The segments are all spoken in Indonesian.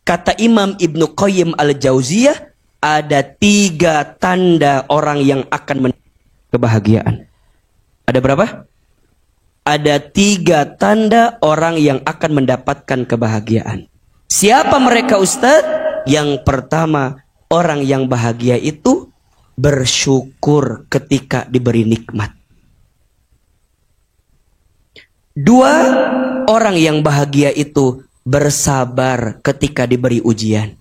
Kata Imam Ibnu Qayyim Al-Jauziyah, ada 3 tanda orang yang akan mendapatkan kebahagiaan. Ada berapa? Ada 3 tanda orang yang akan mendapatkan kebahagiaan. Siapa mereka, Ustaz? Yang pertama, orang yang bahagia itu bersyukur ketika diberi nikmat. 2, orang yang bahagia itu bersabar ketika diberi ujian.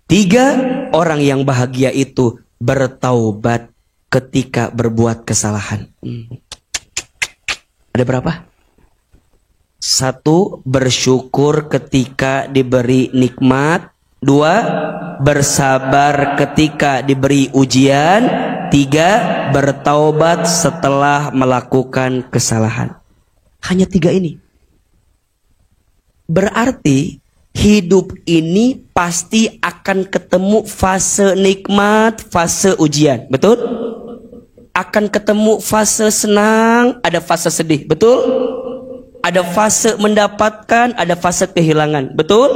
3, orang yang bahagia itu bertaubat ketika berbuat kesalahan. Ada berapa? 1, bersyukur ketika diberi nikmat. 2, bersabar ketika diberi ujian. 3, bertaubat setelah melakukan kesalahan. Hanya 3 ini. Berarti hidup ini pasti akan ketemu fase nikmat, fase ujian. Betul? Akan ketemu fase senang, ada fase sedih. Betul? Ada fase mendapatkan, ada fase kehilangan. Betul?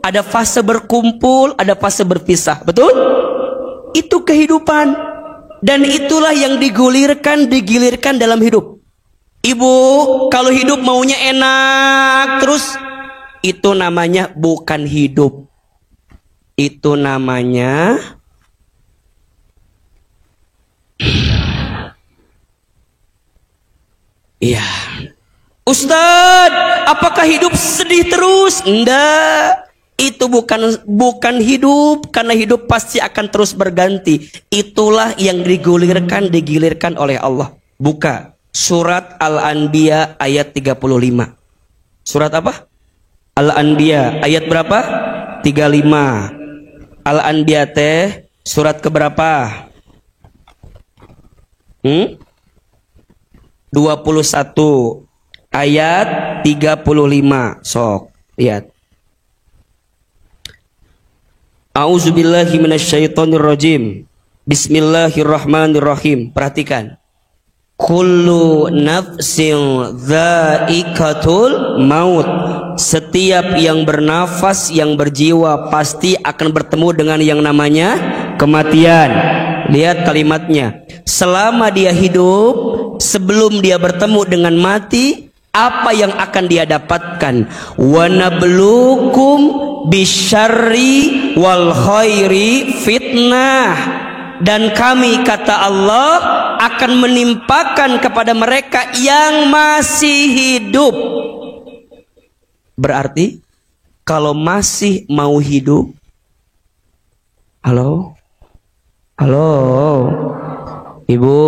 Ada fase berkumpul, ada fase berpisah. Betul? Itu kehidupan. Dan itulah yang digilirkan dalam hidup. Ibu, kalau hidup maunya enak terus, itu namanya bukan hidup. Itu namanya iya. Ustadz, apakah hidup sedih terus? Enggak. Itu bukan hidup, karena hidup pasti akan terus berganti. Itulah yang digilirkan oleh Allah. Buka surat Al-Anbiya ayat 35. Surat apa? Al-Anbiya ayat berapa? 35. Al-Anbiya teh surat keberapa? 21 ayat 35. Sok, lihat. A'udzubillahi minasyaitonirrajim. Bismillahirrahmanirrahim. Perhatikan. Kullu nafsin dha'iqatul maut. Setiap yang bernafas, yang berjiwa pasti akan bertemu dengan yang namanya kematian. Lihat kalimatnya. Selama dia hidup, sebelum dia bertemu dengan mati, apa yang akan dia dapatkan? Wa nabluukum bisyarri wal khairi fitnah. Dan kami, kata Allah, akan menimpakan kepada mereka yang masih hidup. Berarti kalau masih mau hidup, halo ibu,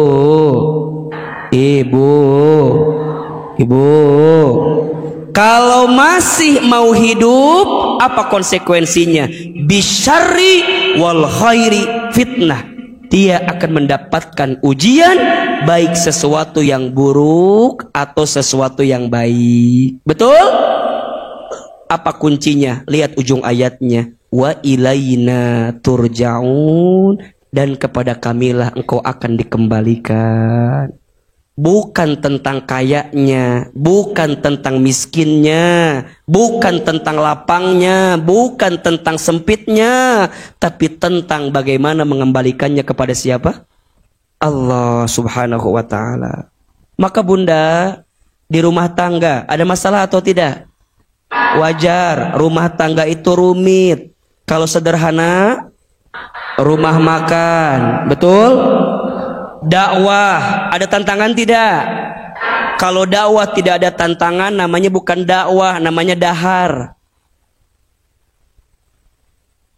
kalau masih mau hidup, apa konsekuensinya? Bisyarri wal khairi fitnah. Dia akan mendapatkan ujian, baik sesuatu yang buruk atau sesuatu yang baik. Betul? Apa kuncinya? Lihat ujung ayatnya. Wa ilaina turja'un. Dan kepada kamilah engkau akan dikembalikan. Bukan tentang kayanya, bukan tentang miskinnya, bukan tentang lapangnya, bukan tentang sempitnya, tapi tentang bagaimana mengembalikannya kepada siapa? Allah subhanahu wa ta'ala. Maka bunda, di rumah tangga ada masalah atau tidak? Wajar, rumah tangga itu rumit. Kalau sederhana, rumah makan. Betul? Dakwah, ada tantangan tidak? Kalau dakwah tidak ada tantangan, namanya bukan dakwah, namanya dahar.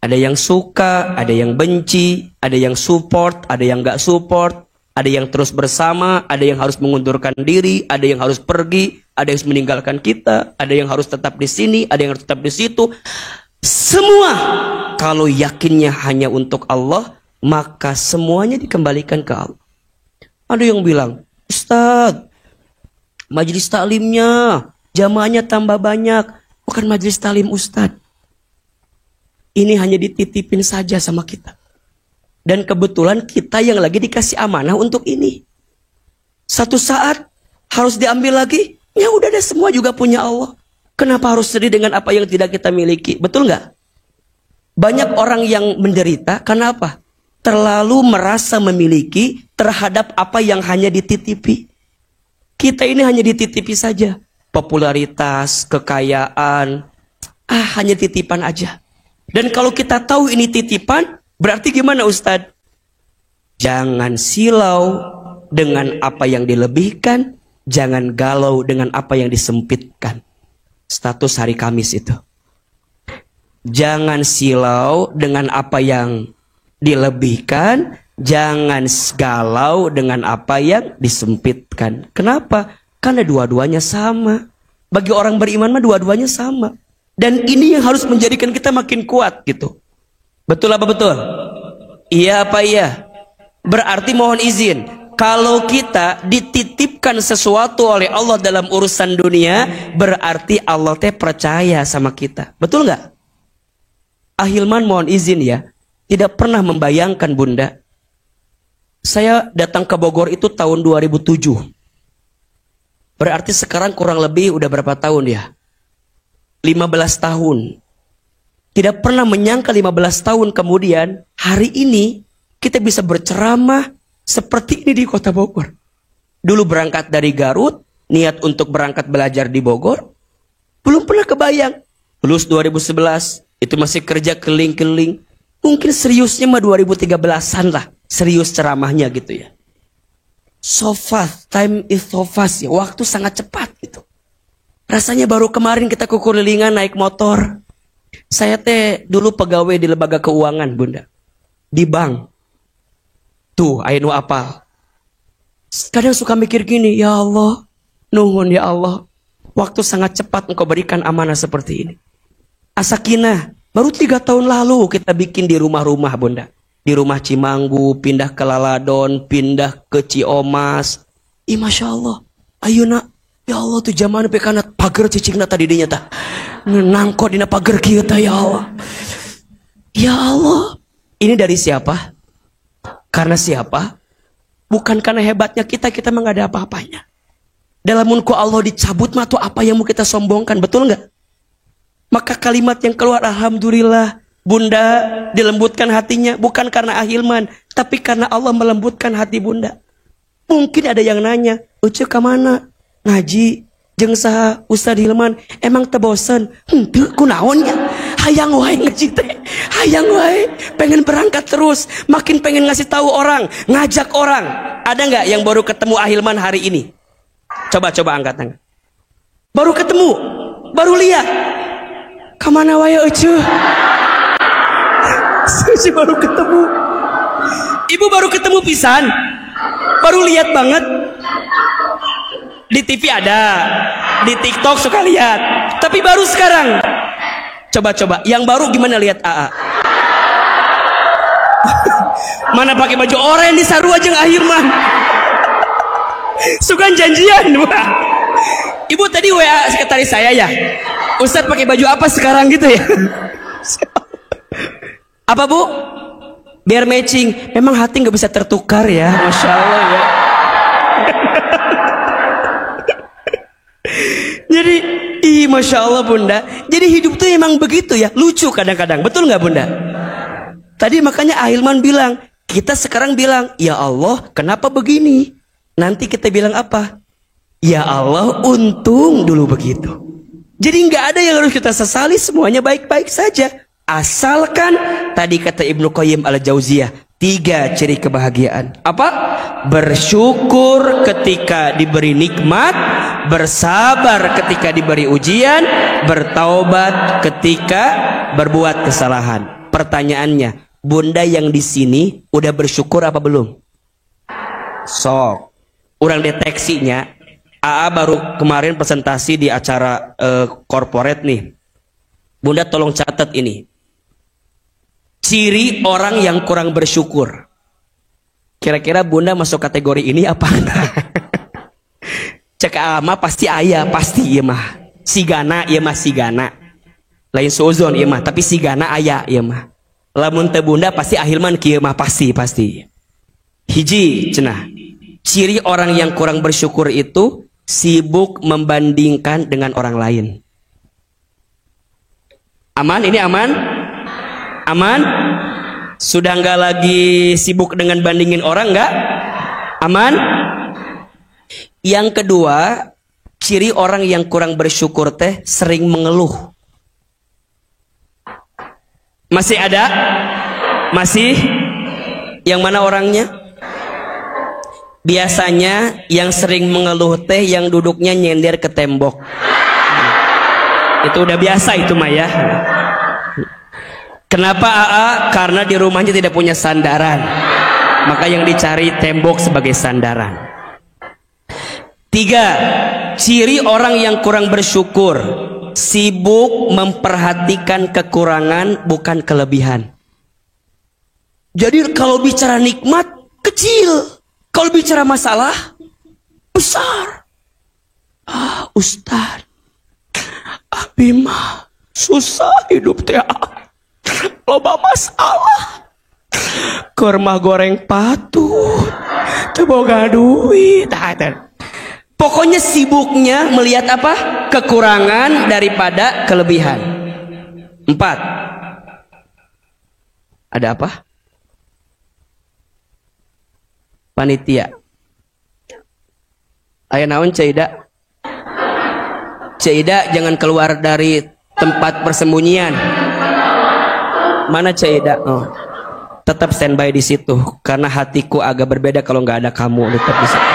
Ada yang suka, ada yang benci, ada yang support, ada yang gak support, ada yang terus bersama, ada yang harus mengundurkan diri, ada yang harus pergi, ada yang harus meninggalkan kita, ada yang harus tetap di sini, ada yang harus tetap di situ. Semua kalau yakinnya hanya untuk Allah, maka semuanya dikembalikan ke Allah. Ada yang bilang, Ustadz, majelis taklimnya, jamaahnya tambah banyak. Bukan majelis taklim Ustadz. Ini hanya dititipin saja sama kita. Dan kebetulan kita yang lagi dikasih amanah untuk ini. Satu saat harus diambil lagi. Ya udah deh, semua juga punya Allah. Kenapa harus sedih dengan apa yang tidak kita miliki? Betul nggak? Banyak orang yang menderita, kenapa? Terlalu merasa memiliki terhadap apa yang hanya dititipi. Kita ini hanya dititipi saja. Popularitas, kekayaan, hanya titipan aja. Dan kalau kita tahu ini titipan, berarti gimana Ustadz? Jangan silau dengan apa yang dilebihkan, jangan galau dengan apa yang disempitkan. Status hari Kamis itu. Jangan silau dengan apa yang dilebihkan, jangan galau dengan apa yang disempitkan. Kenapa? Karena dua-duanya sama. Bagi orang beriman mah dua-duanya sama. Dan ini yang harus menjadikan kita makin kuat gitu. Betul apa betul? Iya apa iya? Berarti mohon izin, kalau kita dititipkan sesuatu oleh Allah dalam urusan dunia, berarti Allah teh percaya sama kita. Betul nggak? Ahilman mohon izin ya, tidak pernah membayangkan Bunda. Saya datang ke Bogor itu tahun 2007. Berarti sekarang kurang lebih udah berapa tahun ya? 15 tahun. Tidak pernah menyangka 15 tahun kemudian, hari ini kita bisa berceramah seperti ini di kota Bogor. Dulu berangkat dari Garut, niat untuk berangkat belajar di Bogor, belum pernah kebayang. Lulus 2011, itu masih kerja keliling-keliling. Mungkin seriusnya mah 2013-an lah, serius ceramahnya gitu ya. So fast, time is so fast ya, waktu sangat cepat gitu. Rasanya baru kemarin kita kekelilingan naik motor. Saya teh dulu pegawai di lembaga keuangan Bunda, di bank. Tuh, ayo apal. Kadang suka mikir gini, ya Allah, nuhun ya Allah, waktu sangat cepat Engkau berikan amanah seperti ini. As-Sakinah, baru 3 tahun lalu kita bikin di rumah-rumah Bunda. Di rumah Cimanggu, pindah ke Laladon, pindah ke Ciomas. Masya Allah, ayeuna, ya Allah tuh zaman pekana pagar cicingna tadi dinya tah. Nangko dina pagar kieu tah ya Allah. Ya Allah, ini dari siapa? Karena siapa? Bukan karena hebatnya kita mah gak ada apa-apanya. Dalam munku Allah dicabut mah tuh apa yang mau kita sombongkan, betul nggak? Maka kalimat yang keluar, alhamdulillah, Bunda dilembutkan hatinya, bukan karena Ahilman, tapi karena Allah melembutkan hati Bunda. Mungkin ada yang nanya, Uce kemana? Ngaji, jeung saha Ustadz Hilman, emang teu bosen? Henteu kunaonnya? Hayang wae ngaji teh. Hayang wae, pengen berangkat terus, makin pengen ngasih tahu orang, ngajak orang. Ada nggak yang baru ketemu Ahilman hari ini? Coba angkat tangan. Baru ketemu, baru lihat. Kemana wae Ucu? Saya baru ketemu. Ibu baru ketemu pisan, baru lihat banget. Di TV ada, di TikTok suka lihat, tapi baru sekarang. Coba, yang baru gimana lihat AA? Mana pakai baju oranye di Sarua jeung Ahilman. Suka janjian, wah. Ibu tadi WA sekretaris saya ya. Ustadz pakai baju apa sekarang gitu ya? Apa Bu? Biar matching. Memang hati nggak bisa tertukar ya, Masya Allah ya. Jadi, Masya Allah Bunda. Jadi hidup tuh emang begitu ya, lucu kadang-kadang. Betul nggak Bunda? Tadi makanya Ahilman bilang, kita sekarang bilang, ya Allah, kenapa begini? Nanti kita bilang apa? Ya Allah, untung dulu begitu. Jadi nggak ada yang harus kita sesali, semuanya baik-baik saja. Asalkan tadi kata Ibnu Qayyim al-Jauziyah, 3 ciri kebahagiaan. Apa? Bersyukur ketika diberi nikmat, bersabar ketika diberi ujian, bertaubat ketika berbuat kesalahan. Pertanyaannya, Bunda yang di sini udah bersyukur apa belum? Sok. Orang deteksinya, AA baru kemarin presentasi di acara corporate nih. Bunda tolong catat ini. Ciri orang yang kurang bersyukur. Kira-kira Bunda masuk kategori ini apa enggak? Cek ama pasti ayah, pasti iya mah. Sigana iya mah sigana. Lain suuzon iya mah, tapi sigana ayah iya mah. Lamun teu Bunda pasti Ahilman kieu mah pasti. Hiji cenah. Ciri orang yang kurang bersyukur itu sibuk membandingkan dengan orang lain. Aman? Ini aman? Aman? Sudah nggak lagi sibuk dengan bandingin orang nggak? Aman? Yang kedua, ciri orang yang kurang bersyukur teh sering mengeluh. Masih ada? Masih? Yang mana orangnya? Biasanya yang sering mengeluh teh yang duduknya nyender ke tembok. Itu udah biasa itu mah ya. Kenapa AA? Karena di rumahnya tidak punya sandaran. Maka yang dicari tembok sebagai sandaran. 3. Ciri orang yang kurang bersyukur, sibuk memperhatikan kekurangan bukan kelebihan. Jadi kalau bicara nikmat kecil, kalau bicara masalah besar. Ustaz, abi mah susah hidup teh. Loba masalah. Kurma goreng patut, teu boga duit. Pokoknya sibuknya melihat apa? Kekurangan daripada kelebihan. 4. Ada apa? Panitia. Aya naon Caida? Caida jangan keluar dari tempat persembunyian. Mana Caida? Oh. Tetap standby di situ karena hatiku agak berbeda kalau nggak ada kamu. Tetap di situ.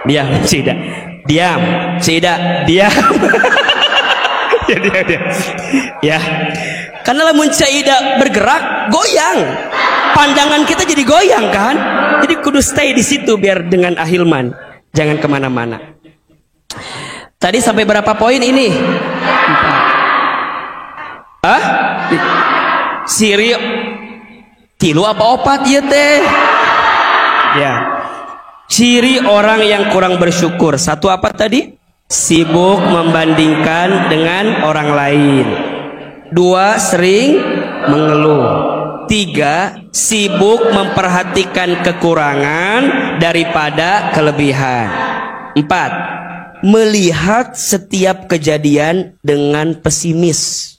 Diam, Caida. Diam, Caida. Diam. Ya, diam. Ya. Karena lamun Caida bergerak, goyang. Pandangan kita jadi goyang kan? Jadi kudu stay di situ biar dengan Ahilman. Jangan kemana-mana. Tadi sampai berapa poin ini? 4. Siri tilu apa opat ya teh? Ya. Ciri orang yang kurang bersyukur. 1 apa tadi? Sibuk membandingkan dengan orang lain. 2. Sering mengeluh. 3. Sibuk memperhatikan kekurangan daripada kelebihan. 4. Melihat setiap kejadian dengan pesimis.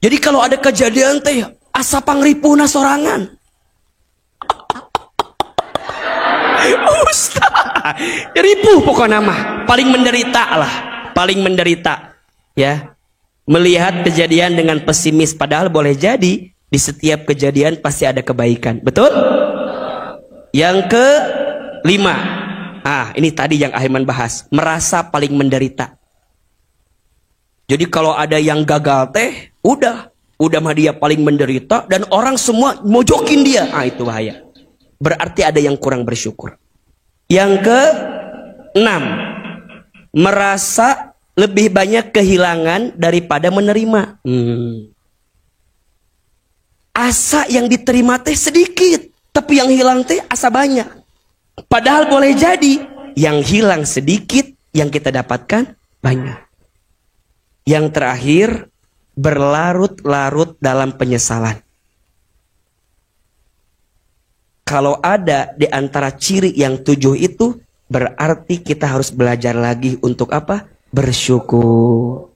Jadi kalau ada kejadian teh asa pangripuna sorangan. Ustaz, ripuh pokoknya mah, paling menderita lah, paling menderita. Ya, melihat kejadian dengan pesimis, padahal boleh jadi di setiap kejadian pasti ada kebaikan, betul? Yang ke-5, ini tadi yang Ahilman bahas, merasa paling menderita. Jadi kalau ada yang gagal teh, udah mah dia paling menderita dan orang semua mojokin dia. Itu bahaya. Berarti ada yang kurang bersyukur. Yang ke-6, merasa lebih banyak kehilangan daripada menerima. Asa yang diterima teh sedikit, tapi yang hilang teh asa banyak. Padahal boleh jadi yang hilang sedikit, yang kita dapatkan banyak. Yang terakhir, berlarut-larut dalam penyesalan. Kalau ada di antara ciri yang 7 itu, berarti kita harus belajar lagi untuk apa? Bersyukur.